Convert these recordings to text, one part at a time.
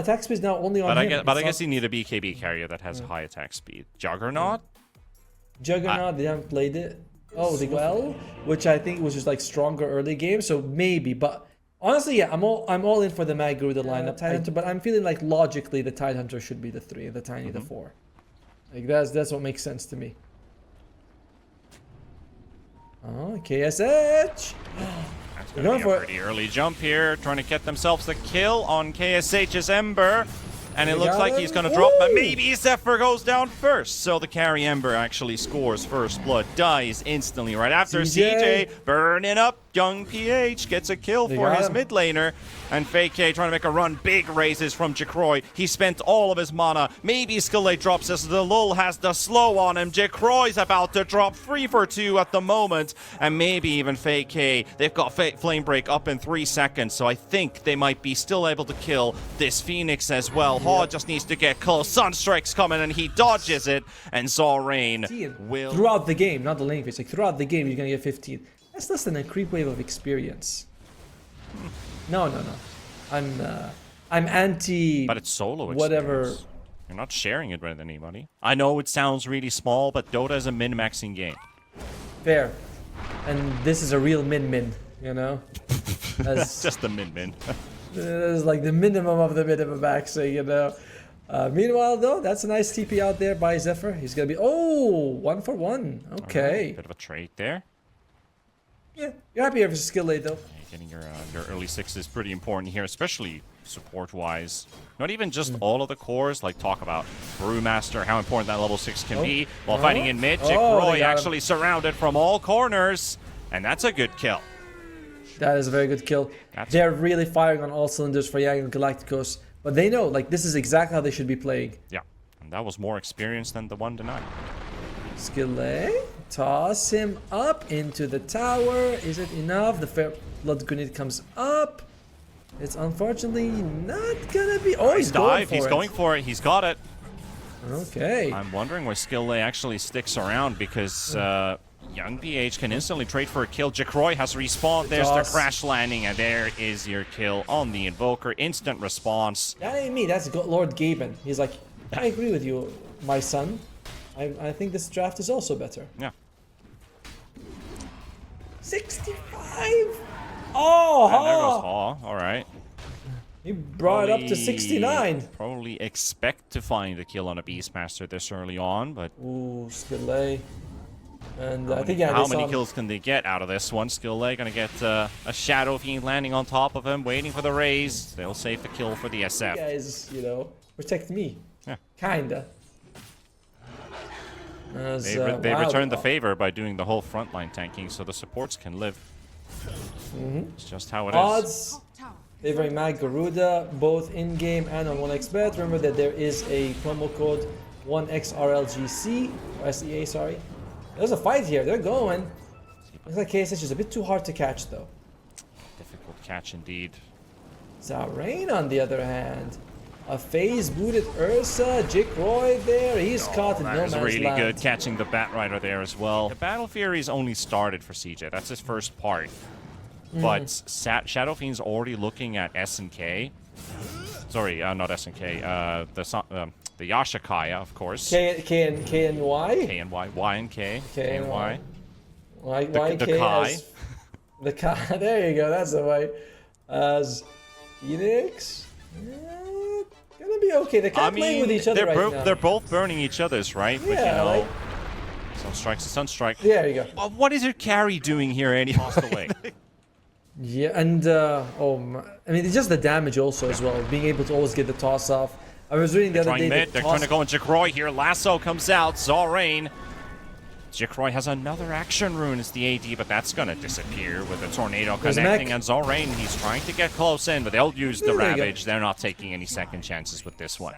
attack speed is now only on him. But I guess you need a BKB carrier that has high attack speed. Juggernaut? Juggernaut, they haven't played it. Oh, they go L, which I think was just like stronger early game, so maybe. But honestly, yeah, I'm all in for the Mad Garuda lineup, Tidehunter. But I'm feeling like logically the Tidehunter should be the 3 and the Tiny the 4. Like that's what makes sense to me. Oh, KSH. That's going to be a pretty early jump here, trying to get themselves the kill on KSH's Ember. And it looks like he's going to drop, but maybe Zephyr goes down first. So the carry Ember actually scores first blood, dies instantly right after. CJ burning up. Young PH gets a kill for his mid laner. And Fake K trying to make a run. Big raises from Jacroy. He spent all of his mana. Maybe Skillate drops as the Lul has the slow on him. Jacroy's about to drop 3 for 2 at the moment. And maybe even Fake K. They've got Flame Break up in 3 seconds. So I think they might be still able to kill this Phoenix as well. Haw just needs to get close. Sunstrike's coming and he dodges it. And Zorain will... Throughout the game, not the lane phase. Like throughout the game, you're going to get 15. That's less than a creep wave of experience. No. I'm anti. But it's solo experience. Whatever. You're not sharing it with anybody. I know it sounds really small, but Dota is a min-maxing game. Fair. And this is a real min-min, you know? That's just the min-min. It's like the minimum of the minimum maxing, you know? Meanwhile, though, that's a nice TP out there by Zephyr. He's going to be... Oh, 1 for 1. Okay. Right, bit of a trade there. Yeah, you're happy with Skillate, though. Getting your early 6 is pretty important here, especially support-wise. Not even just all of the cores, like talk about Brewmaster, how important that level 6 can be. While fighting in mid, Jacroy actually surrounded from all corners. And that's a good kill. That is a very good kill. They're really firing on all cylinders for Yangon Galacticos. But they know, like, this is exactly how they should be playing. Yeah, and that was more experience than the 1-9. Skillate, toss him up into the tower. Is it enough? The Fair Blood Grenade comes up. It's unfortunately not gonna be... Oh, he's going for it. He's going for it. He's got it. Okay. I'm wondering why Skillate actually sticks around because Young PH can instantly trade for a kill. Jacroy has respawned. There's the crash landing, and there is your kill on the Invoker. Instant response. That ain't me. That's Lord Gaben. He's like, I agree with you, my son. I think this draft is also better. Yeah. 65! Oh, and there goes Haw. All right. He brought it up to 69. Probably expect to find a kill on a Beastmaster this early on, but... Ooh, Skillate. And I think, how many kills can they get out of this one? Skillate gonna get a Shadow Fiend landing on top of him, waiting for the raise. They'll save the kill for the SF. You guys, you know, protect me. Yeah. Kinda. They returned the favor by doing the whole frontline tanking so the supports can live. It's just how it is. Odds favoring Mad Garuda, both in-game and on 1xBet. Remember that there is a promo code 1XRLGC, or SEA, sorry. There's a fight here. They're going. Looks like KSH is a bit too hard to catch, though. Difficult catch indeed. Zorain, on the other hand. A phase-booted Ursa, Jacroy there. He's caught in no man's land. That was really good, catching the Batrider there as well. The Battle Fury's only started for CJ. That's his first part. But Shadow Fiend's already looking at SNK. Sorry, not SNK. The Yashakaya, of course. K and Y? K and Y. Y and K. K and Y. The Kai. The Kai. There you go. That's the way. As Phoenix. Gonna be okay. They're kind of playing with each other right now. They're both burning each other's, right? Yeah, but, you know, like... Sunstrike's a Sunstrike. There you go. What is your carry doing here anyway? Lost away. Yeah, and I mean, it's just the damage also as well. Being able to always get the toss off. I was reading the other day. They're trying to go on Jacroy here. Lasso comes out. Zorain. Jacroy has another action rune as the AD, but that's going to disappear with the tornado connecting. And Zorain, he's trying to get close in, but they'll use the Ravage. They're not taking any second chances with this one.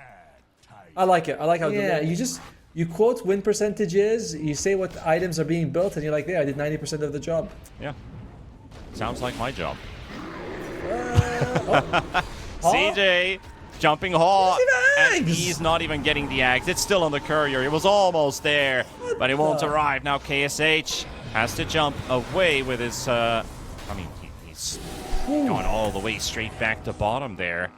I like it. I like how you quote win percentages, you say what items are being built, and you're like, there, I did 90% of the job. Yeah. Sounds like my job. CJ jumping Haw, and he's not even getting the Ags. It's still on the courier. It was almost there, but it won't arrive. Now KSH has to jump away with his, I mean, he's going all the way straight back to bottom there.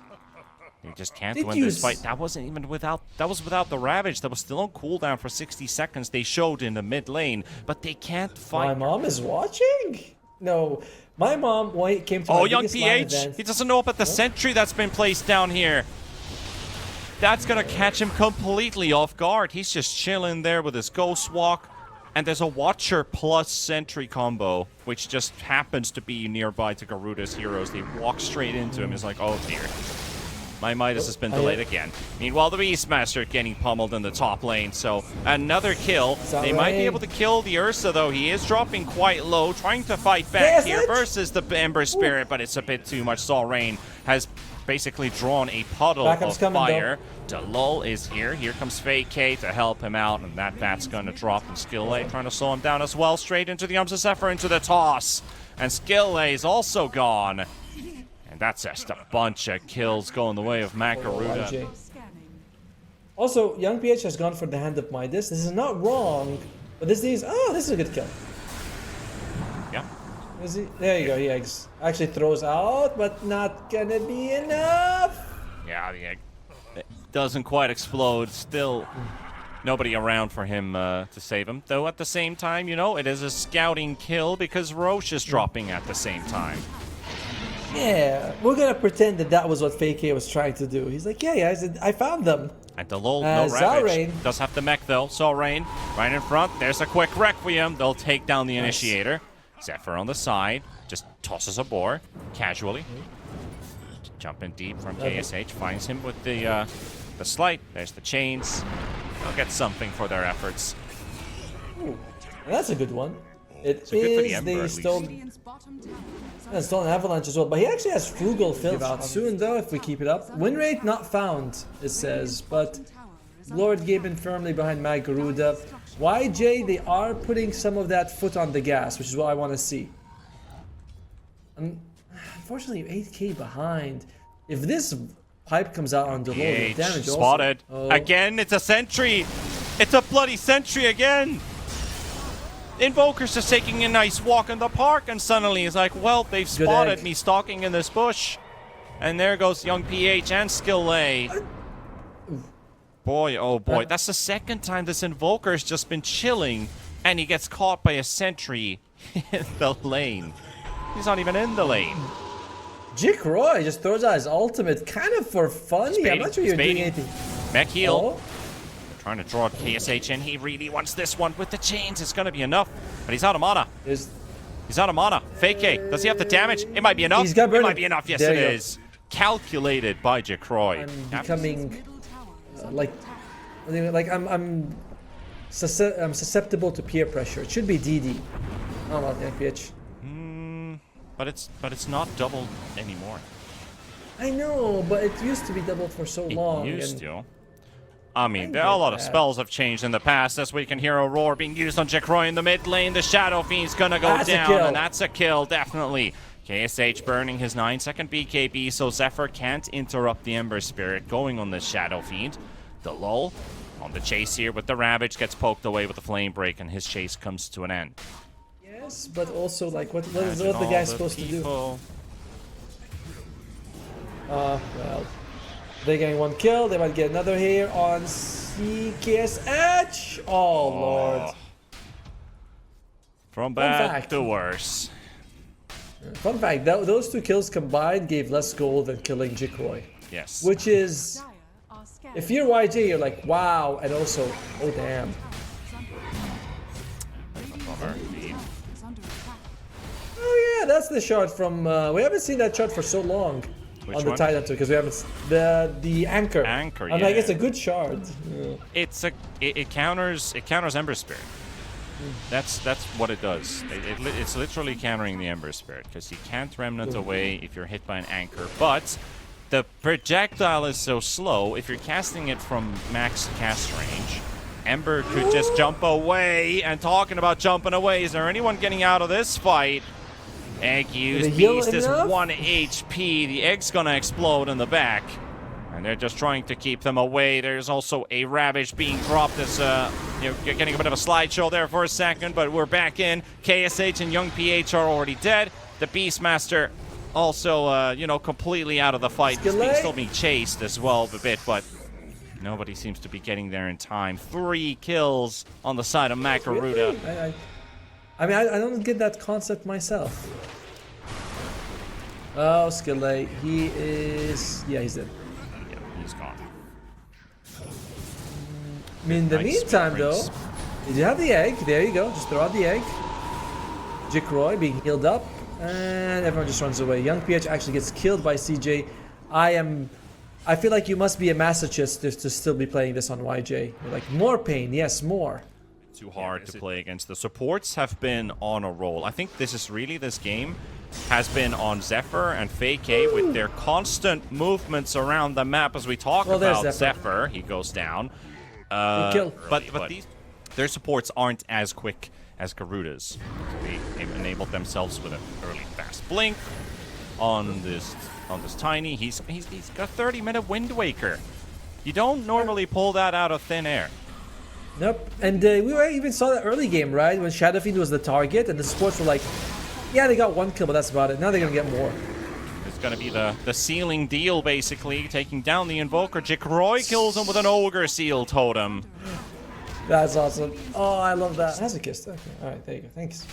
They just can't win this fight. That wasn't even without. That was without the Ravage. That was still on cooldown for 60 seconds. They showed in the mid lane, but they can't fight. My mom is watching? No. My mom came to my Young biggest LAN PH. event. He doesn't know about the sentry that's been placed down here. That's gonna catch him completely off guard. He's just chilling there with his Ghost Walk. And there's a Watcher plus Sentry combo, which just happens to be nearby to Garuda's heroes. They walk straight into him. It's like, oh dear. My Midas has been delayed again. Meanwhile, the Beastmaster getting pummeled in the top lane. So another kill. They might be able to kill the Ursa, though. He is dropping quite low, trying to fight back here versus the Ember Spirit, but it's a bit too much. Saw Rain has basically drawn a puddle of fire. Delul is here. Here comes Fake K to help him out, and that's going to drop. And Skillay trying to slow him down as well. Straight into the arms of Zephyr, into the toss. And Skillay is also gone. And that's just a bunch of kills going the way of Garuda. Also, Young PH has gone for the Hand of Midas. This is not wrong, but this is a good kill. Yeah. There you go. He actually throws out, but not gonna be enough. Yeah, the egg doesn't quite explode. Still nobody around for him to save him. Though at the same time, you know, it is a scouting kill because Roche is dropping at the same time. Yeah, we're gonna pretend that was what Fake K was trying to do. He's like, yeah, guys, I found them. And Delul, no Ravage. Does have the mech though. Saw Rain right in front. There's a quick Requiem. They'll take down the Initiator. Zephyr on the side. Just tosses a boar casually. Jumping deep from KSH. Finds him with the slight. There's the chains. They'll get something for their efforts. Ooh, that's a good one. It so good for the is. Ember, They stole an Avalanche as well, but he actually has Frugal Filth out soon though if we keep it up. Win rate not found, it says, but Lord Gaben firmly behind Garuda. YJ, they are putting some of that foot on the gas, which is what I want to see. Unfortunately, 8k behind. If this pipe comes out on the low, the damage spotted. Also. Again, it's a sentry. It's a bloody sentry again. Invoker's just taking a nice walk in the park, and suddenly he's like, well, they've spotted me stalking in this bush. And there goes Young PH and Skillay. Boy, oh boy, that's the second time this Invoker's just been chilling, and he gets caught by a sentry in the lane. He's not even in the lane. GRATIS just throws out his ultimate, kind of for fun. I'm not sure you're doing anything. Mech heal. Trying to draw KSH in. He really wants this one with the chains. It's going to be enough. But he's out of mana. He's out of mana. Fake K. Does he have the damage? It might be enough. It might be enough. Yes, it is. Calculated by GRATIS. I'm becoming I'm susceptible to peer pressure. It should be DD. Oh, not NPH. But it's not doubled anymore. I know, but it used to be doubled for so long. It used to. I mean, there are a lot of spells have changed in the past. As we can hear Aurora being used on GRATIS in the mid lane. The Shadow Fiend's gonna go down, and that's a kill, definitely. KSH burning his 9-second BKB, so Zephyr can't interrupt the Ember Spirit going on the Shadow Fiend. The Lull on the chase here with the Ravage gets poked away with the Flame Break, and his chase comes to an end. Yes, but also, like, what is the guy supposed to do? Well, they're getting one kill. They might get another here on KSH. Oh, Lord. From bad to worse. Fun fact, those two kills combined gave less gold than killing GRATIS. Yes. Which is, if you're YJ, you're like, wow, and also, oh damn. Oh yeah, that's the shot from, we haven't seen that shot for so long. Which on the one? Titan too, because we haven't the anchor. Anchor, I'm like, it's a good shard. Yeah. It counters Ember Spirit. That's what it does. It's literally countering the Ember Spirit because you can't remnant away if you're hit by an anchor. But the projectile is so slow. If you're casting it from max cast range, Ember could just jump away. And talking about jumping away, is there anyone getting out of this fight? Egg used. Beast is 1 HP. The egg's gonna explode in the back. And they're just trying to keep them away. There's also a Ravage being dropped as you're getting a bit of a slideshow there for a second, but we're back in. KSH and Young PH are already dead. The Beastmaster also, you know, completely out of the fight. He's still being chased as well a bit, but nobody seems to be getting there in time. 3 kills on the side of Garuda. Really? I mean, I don't get that concept myself. Oh, Skillet, he is... Yeah, he's dead. Yeah, he's gone. I mean, in the meantime, though, you have the egg. There you go. Just throw out the egg. Jikroy being healed up. And everyone just runs away. Young PH actually gets killed by CJ. I feel like you must be a masochist to still be playing this on YJ. You're like, more pain. Yes, more. Too hard to play against. The supports have been on a roll. I think this game has been on Zephyr and Fake with their constant movements around the map as we talk about Zephyr. He goes down. But their supports aren't as quick as Garuda's. They enabled themselves with an early fast blink on this Tiny. He's got a 30-minute Wind Waker. You don't normally pull that out of thin air. Nope. And we even saw that early game, right? When Shadowfiend was the target and the supports were like, yeah, they got 1 kill, but that's about it. Now they're going to get more. It's going to be the ceiling deal, basically, taking down the Invoker. Jikroy kills him with an Ogre Seal Totem. That's awesome. Oh, I love that. Masochist. Okay. All right, there you go. Thanks.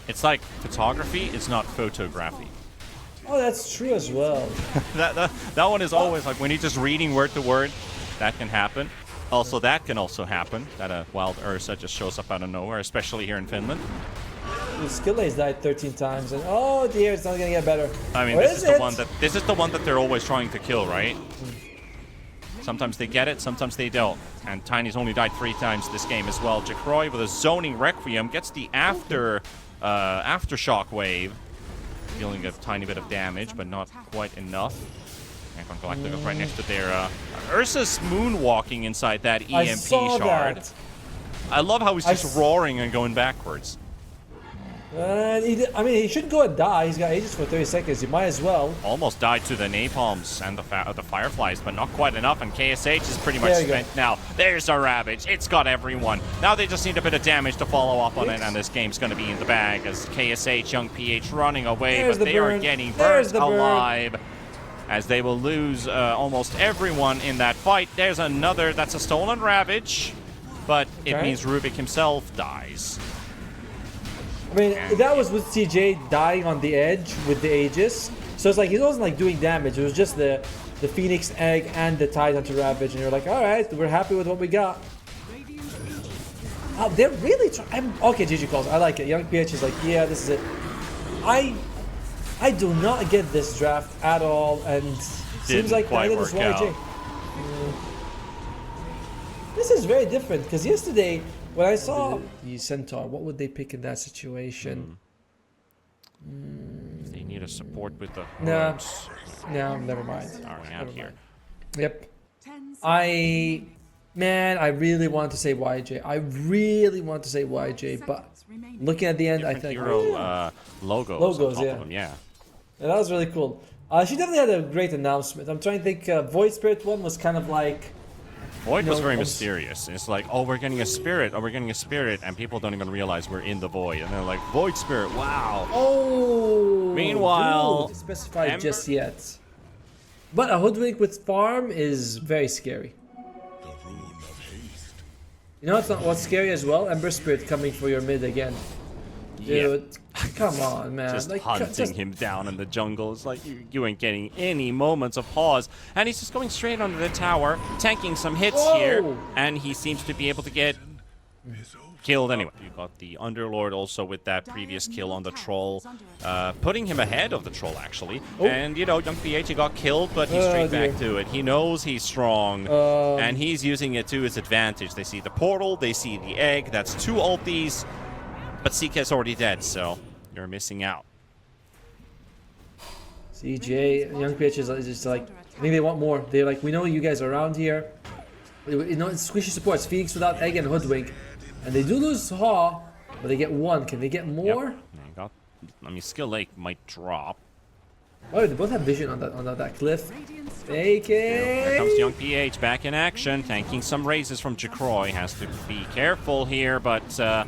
It's like photography is not photography. Oh, that's true as well. that one is always like when you're just reading word to word, that can happen. Also, that can also happen, that a wild Ursa just shows up out of nowhere, especially here in Finland. Skillet's died 13 times, and oh dear, it's not gonna get better. I mean, this is the one that they're always trying to kill, right? Sometimes they get it, sometimes they don't. And Tiny's only died 3 times this game as well. Jikroy with a zoning Requiem gets the aftershock wave, dealing a tiny bit of damage, but not quite enough. Galacticos right next to their Ursa's moonwalking inside that EMP shard. That. I love how he's just roaring and going backwards. I mean, he shouldn't go and die. He's got Aegis for 30 seconds. He might as well. Almost died to the napalms and the fireflies, but not quite enough. And KSH is pretty much spent now. There's a Ravage. It's got everyone. Now they just need a bit of damage to follow up on it, and this game's going to be in the bag as KSH, Young PH running away, but they are getting burnt alive. As they will lose almost everyone in that fight. There's another, that's a stolen Ravage, but it means Rubik himself dies. I mean, that was with CJ dying on the edge with the Aegis. So it's like, he wasn't like doing damage, it was just the Phoenix Egg and the Titan to Ravage, and you're like, alright, we're happy with what we got. Oh, they're really trying. Okay, GG calls, I like it. Young PH is like, yeah, this is it. I do not get this draft at all, and seems like neither does YJ. This is very different, because yesterday, when I saw the Centaur, what would they pick in that situation? They need a support with the horns. No, never mind. Starting out here. Yep. Man, I really want to say YJ. I really want to say YJ, but looking at the end, I think... logos on top of them, yeah. Yeah, that was really cool. She definitely had a great announcement. I'm trying to think, Void Spirit one was kind of like... Void was very mysterious. It's like, oh, we're getting a spirit, and people don't even realize we're in the Void. And they're like, Void Spirit, wow. Oh! Meanwhile... Dude, specified just yet. But a Hoodwink with farm is very scary. You know what's scary as well? Ember Spirit coming for your mid again. Dude, come on, man. Just like, hunting him down in the jungle. It's like, you ain't getting any moments of pause. And he's just going straight under the tower, tanking some hits here. And he seems to be able to get killed anyway. You got the Underlord also with that previous kill on the Troll, putting him ahead of the Troll, actually. And, you know, Young PH got killed, but he's straight back to it. He knows he's strong, and he's using it to his advantage. They see the portal, they see the egg. That's 2 ulties. But CK's already dead, so you're missing out. CJ, Young PH is just like, I think they want more. They're like, we know you guys are around here. You know, it's squishy supports, Phoenix without Egg and Hoodwink. And they do lose Haw, but they get 1. Can they get more? Yep. I mean, Skill Lake might drop. Oh, they both have vision on that cliff. Fake it! Here comes Young PH back in action, tanking some raises from Jikroy. Has to be careful here, but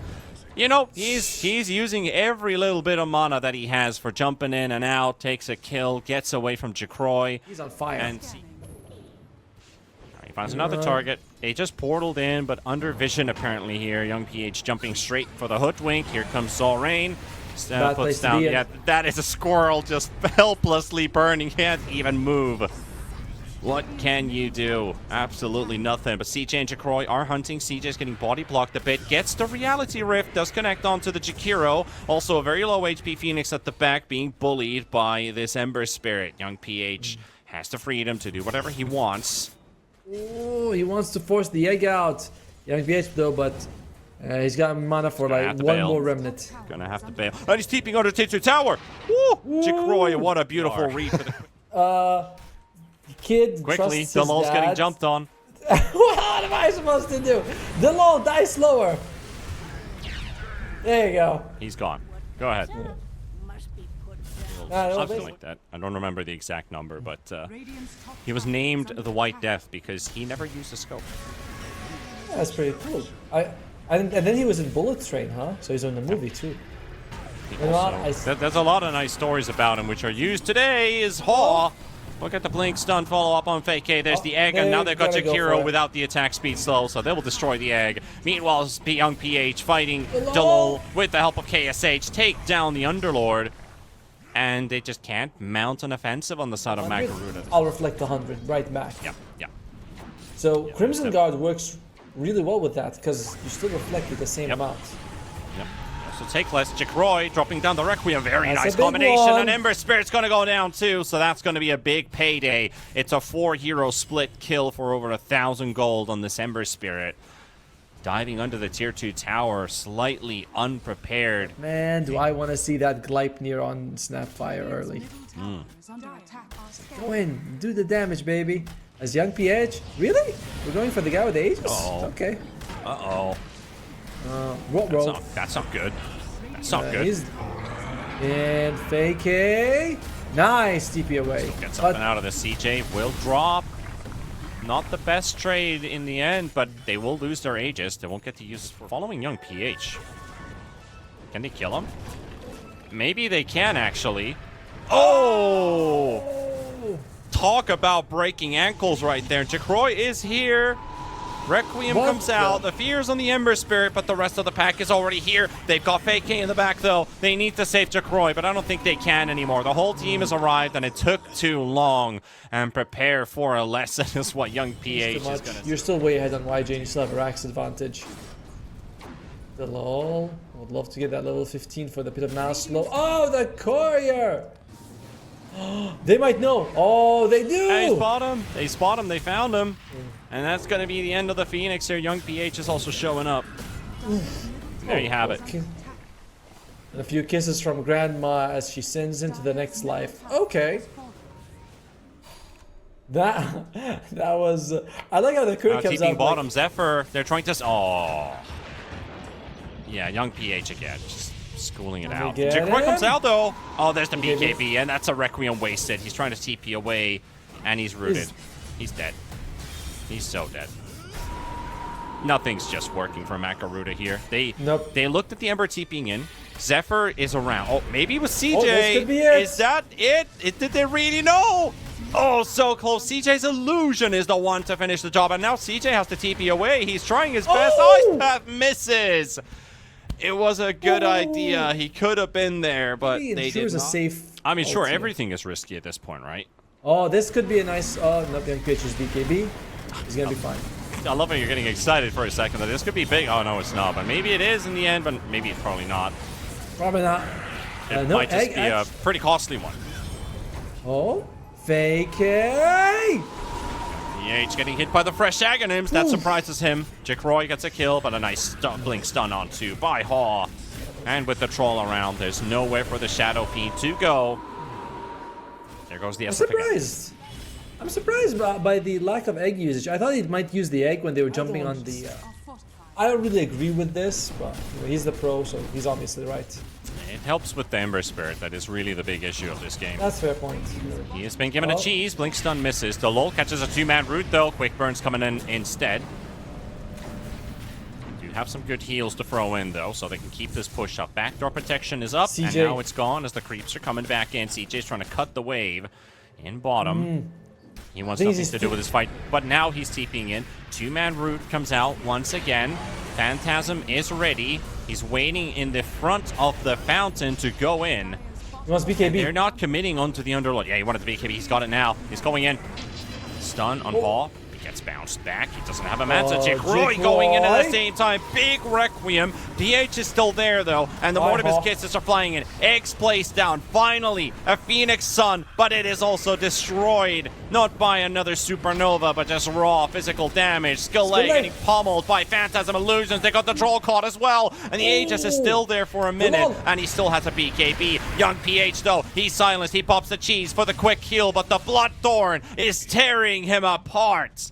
You know, he's using every little bit of mana that he has for jumping in and out, takes a kill, gets away from Jacroy. He's on fire. And he finds another target. They just portaled in, but under vision apparently here. Young PH jumping straight for the hoodwink. Here comes Zorain. Puts down. Yeah, that is a squirrel just helplessly burning. Can't even move. What can you do? Absolutely nothing. But CJ and Jacroy are hunting. CJ's getting body blocked a bit. Gets the Reality Rift. Does connect onto the Jakiro. Also a very low HP Phoenix at the back being bullied by this Ember Spirit. Young PH has the freedom to do whatever he wants. Oh, he wants to force the egg out. Young PH though, but he's got mana for like one more remnant. Gonna have to bail. And he's TPing under T2 Tower. Woo! Jacroy, what a beautiful read for the kid quickly, the lol's getting jumped on. What am I supposed to do? The lol, die slower. There you go. He's gone. Go ahead. Something like that. I don't remember the exact number, but he was named the White Death because he never used a scope. Yeah, that's pretty cool. And then he was in Bullet Train, huh? So he's in the movie too. There's a lot of nice stories about him, which are used today. Is Haw. Look at the blink stun follow up on Fake K. There's the egg, and now they've got Jakiro without the attack speed slow, so they will destroy the egg. Meanwhile, Young PH fighting Delol with the help of KSH, take down the Underlord, and they just can't mount an offensive on the side of Garuda. I'll reflect 100 right back. Yeah. So Crimson Guard works really well with that because you still reflect with the same amount. Yep. So take less. Jacroy dropping down the Requiem. Very nice combination. And Ember Spirit's going to go down too. So that's going to be a big payday. It's a 4-hero split kill for over 1,000 gold on this Ember Spirit. Diving under the tier 2 tower, slightly unprepared. Man, do I want to see that Gleipnir on Snapfire early. Go in, do the damage, baby. As Young PH, really? We're going for the guy with the Aegis? Okay. That's not good. That's not good. And Fake A. Nice TP away. Get something out of the CJ. Will drop. Not the best trade in the end, but they will lose their Aegis. They won't get to use it. Following Young PH. Can they kill him? Maybe they can, actually. Oh! Talk about breaking ankles right there. Jacroy is here. Requiem comes out. The fear's on the Ember Spirit, but the rest of the pack is already here. They've got Fake K in the back, though. They need to save Jacroy, but I don't think they can anymore. The whole team has arrived, and it took too long. And prepare for a lesson is what Young PH is going to You're still way ahead on YJ, and you still have a Rax advantage. The lol. I would love to get that level 15 for the Pit of Now slow. Oh, the courier! They might know. Oh, they do! They spot him. They spot him. They found him. And that's going to be the end of the Phoenix here. Young PH is also showing up. There you have it. And a few kisses from Grandma as she sends into the next life. Okay. That was... I like how the crew comes out. Bottom like, Zephyr. They're trying to... Oh. Yeah, Young PH again. Just schooling it out. Jacroy comes out, though. Oh, there's the BKB, and that's a Requiem wasted. He's trying to TP away, and he's rooted. He's dead. He's so dead. Nothing's just working for Garuda here. They looked at the Ember TPing in. Zephyr is around. Oh, maybe it was CJ. Oh, this could be it. Is that it? Did they really know? Oh, so close. CJ's illusion is the one to finish the job, and now CJ has to TP away. He's trying his best. Ice Path misses. It was a good idea. He could have been there, but they did not. Safe. I mean, sure, everything is risky at this point, right? Oh, this could be a nice... Oh, not Young PH's BKB. He's going to be fine. I love how you're getting excited for a second that this could be big. Oh, no, it's not. But maybe it is in the end, but maybe it's probably not. Probably not. It might just be a pretty costly one. Oh, Fake A! PH getting hit by the fresh Aghanim's. That surprises him. Jacroy gets a kill, but a nice blink stun onto by Haw. And with the troll around, there's nowhere for the Shadow Fiend to go. There goes the SF again. I'm surprised by the lack of egg usage. I thought he might use the egg when they were jumping on the... I don't really agree with this, but he's the pro, so he's obviously right. It helps with the Ember Spirit. That is really the big issue of this game. That's a fair point. He has been given a cheese. Blink stun misses. The Lol catches a 2-man root, though. Quick Burn's coming in instead. Do have some good heals to throw in, though, so they can keep this push up. Backdoor protection is up, CJ. and now it's gone as the creeps are coming back in. CJ's trying to cut the wave in bottom. He wants nothing to do with his fight, but now he's TPing in. Two-man root comes out once again. Phantasm is ready. He's waiting in the front of the fountain to go in. He wants BKB. They're not committing onto the Underlord. Yeah, he wanted the BKB. He's got it now. He's going in. Stun on Paul. He gets bounced back. He doesn't have a Manta. Jikroy going in at the same time. Big Requiem. PH is still there, though, and the Mortimus Kisses are flying in. Eggs placed down. Finally, a Phoenix Sun, but it is also destroyed. Not by another supernova, but just raw physical damage. Skillet getting pummeled by Phantasm Illusions. They got the Troll caught as well, and the Aegis is still there for a minute, and he still has a BKB. Young PH, though, he's silenced. He pops the cheese for the quick heal, but the Bloodthorn is tearing him apart.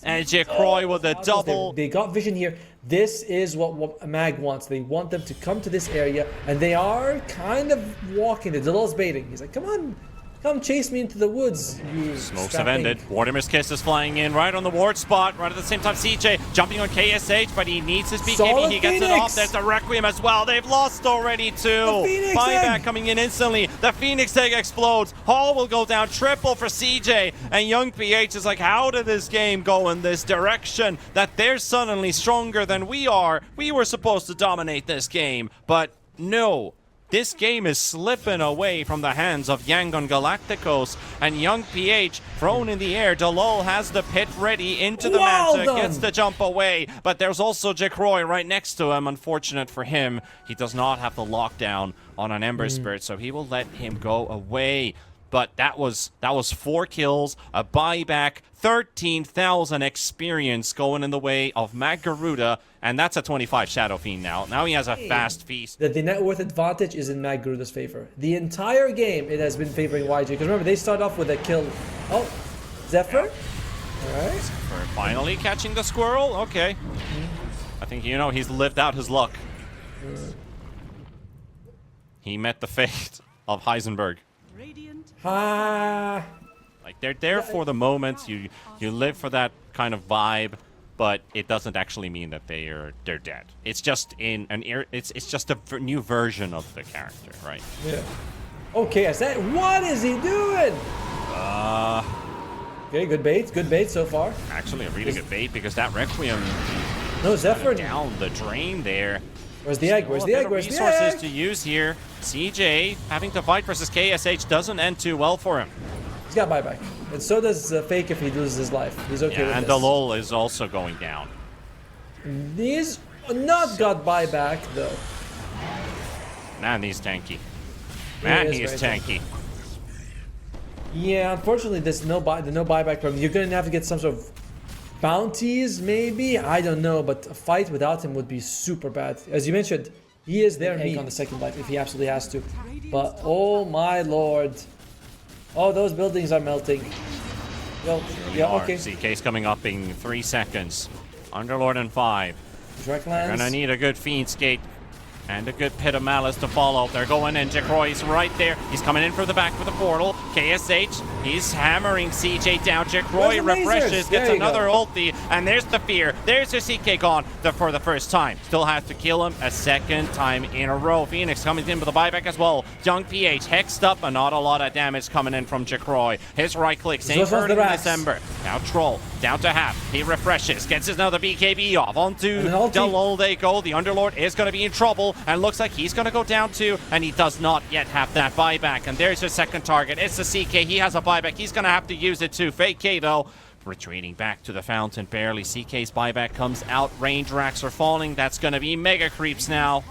And Jikroy with a double. They got vision here. This is what Mag wants. They want them to come to this area, and they are kind of walking. The Delul's baiting. He's like, come on. Come chase me into the woods, you Smokes strapping. have ended. Wardimir's Kiss is flying in right on the ward spot. Right at the same time, CJ jumping on KSH, but he needs his BKB. Solid he gets Phoenix. it off. There's the Requiem as well. They've lost already too. Buyback coming in instantly. The Phoenix egg explodes. Hall will go down. Triple for CJ. And Young PH is like, how did this game go in this direction? That they're suddenly stronger than we are. We were supposed to dominate this game, but no. This game is slipping away from the hands of Yangon Galacticos, and Young PH thrown in the air. Delul has the pit ready into the Manta, gets the jump away, but there's also Jikroy right next to him. Unfortunate for him, he does not have the lockdown on an Ember Spirit, so he will let him go away. But that was 4 kills, a buyback, 13,000 experience going in the way of Garuda, and that's a 25 Shadow Fiend now. Now he has a fast feast. The net worth advantage is in Garuda's favor. The entire game, it has been favoring YG. Because remember, they start off with a kill. Oh, Zephyr? All right. Zephyr finally catching the squirrel. Okay. I think, you know, he's lived out his luck. He met the fate of Heisenberg. Like, they're there for the moment. You live for that kind of vibe, but it doesn't actually mean that they're dead. It's just it's just a new version of the character, right? Yeah. Okay, I said, what is he doing? Okay, good bait so far. Actually, a really good bait because that Requiem. No Zephyr Down the drain there. Where's the egg? Where's the egg? Where's the egg? Resources to use here. CJ having to fight versus KSH doesn't end too well for him. He's got buyback. And so does Fake if he loses his life. He's okay with and this. Delul is also going down. He's not got buyback, though. Man, he's tanky. Man, he is tanky. Yeah, unfortunately, there's no buyback from him. You're going to have to get some sort of bounties, maybe? I don't know, but a fight without him would be super bad. As you mentioned, he is there on the second life if he absolutely has to. But, oh my lord. Oh, those buildings are melting. Yo, yeah, okay. CK's coming up in 3 seconds. Underlord in 5. They're gonna need a good Fiend Skate and a good Pit of Malice to follow. They're going in. Jikroy's right there. He's coming in for the back with the portal. KSH, he's hammering CJ down. Jikroy refreshes, gets another ulti, and there's the fear. There's your CK gone for the first time. Still has to kill him a second time in a row. Phoenix coming in with a buyback as well. Young PH hexed up, and not a lot of damage coming in from Jikroy. His right click, same turn in December. Now Troll, down to half. He refreshes, gets another BKB off. Onto Delul they go. The Underlord is going to be in trouble, and looks like he's going to go down too, and he does not yet have that buyback. And there's his second target. It's the CK. He has a buyback. He's going to have to use it too. Fake K, though, retreating back to the fountain barely. CK's buyback comes out. Range racks are falling. That's going to be mega creeps now.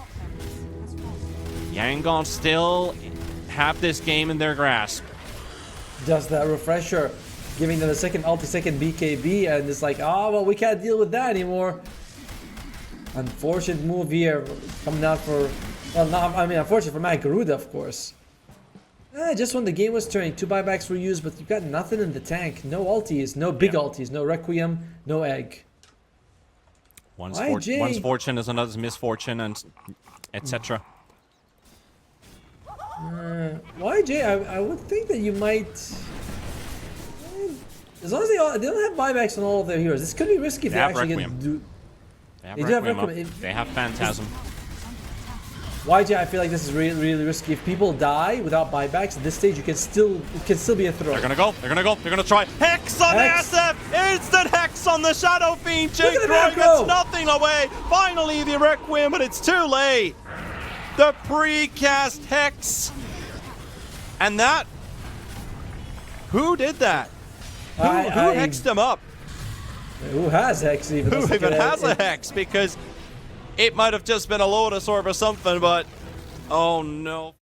Yangon still have this game in their grasp. Just that refresher, giving them a second ulti, second BKB, and it's like, oh, well, we can't deal with that anymore. Unfortunate move here, coming out for, well, not, I mean, unfortunate for Garuda, of course. Just when the game was turning, 2 buybacks were used, but you've got nothing in the tank. No ultis, no big ultis, no Requiem, no egg. One's fortune is another's misfortune, and etc. YJ, I would think that you might... As long as they don't have buybacks on all of their heroes, this could be risky if they actually get do... They do have Requiem up. Requiem. They have Phantasm. YG, I feel like this is really, really risky. If people die without buybacks at this stage, it can still be a throw. They're gonna go. They're gonna go. They're gonna try. Hex on Hex. the SF! Instant Hex on the Shadow Fiend! Jake at the Roy macro! gets nothing away! Finally the Requiem, but it's too late! The pre-cast Hex! And that... Who did that? Who hexed him up? Who has Hex even? Who even has a Hex? Because it might have just been a Lotus Orb or something, but... Oh no.